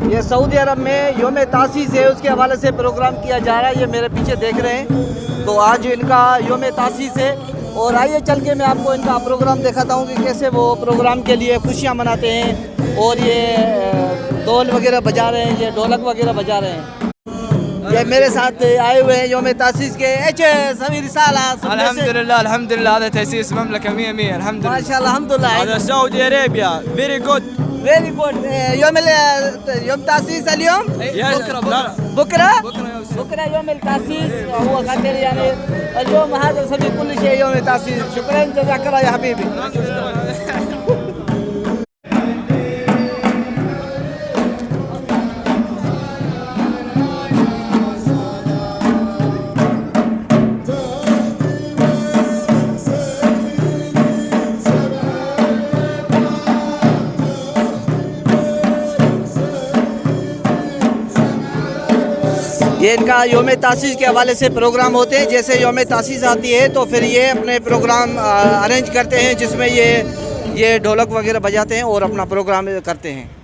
ये सऊदी अरब में योम तासीस है, उसके हवाले से प्रोग्राम किया जा रहा है। ये मेरे पीछे देख रहे हैं, तो आज इनका योम तासीस है। और आइए चल के मैं आपको इनका प्रोग्राम दिखाता हूँ कि कैसे वो प्रोग्राम के लिए खुशियाँ मनाते हैं। और ये ढोल वगैरह बजा रहे हैं, ये ढोलक वगैरह बजा रहे हैं। ये मेरे साथ आए हुए हैं योम तासीस के सभी रिसाला। अल्हम्दुलिल्लाह अल्हम्दुलिल्लाह, هذا تأسيس مملكة 100 الحمد لله माशाल्लाह अल्हम्दुलिल्लाह। هذا Saudi Arabia very good. Very good. يوم تأسيس اليوم بكرة بكرة يوم التأسيس هو قدر يعني اليوم هذا سبب كل شيء يوم التأسيس। شكرا جزاك الله يا حبيبي। ये इनका योम तासीस के हवाले से प्रोग्राम होते हैं। जैसे योम तासीस आती है तो फिर ये अपने प्रोग्राम अरेंज करते हैं, जिसमें ये ढोलक वगैरह बजाते हैं और अपना प्रोग्राम करते हैं।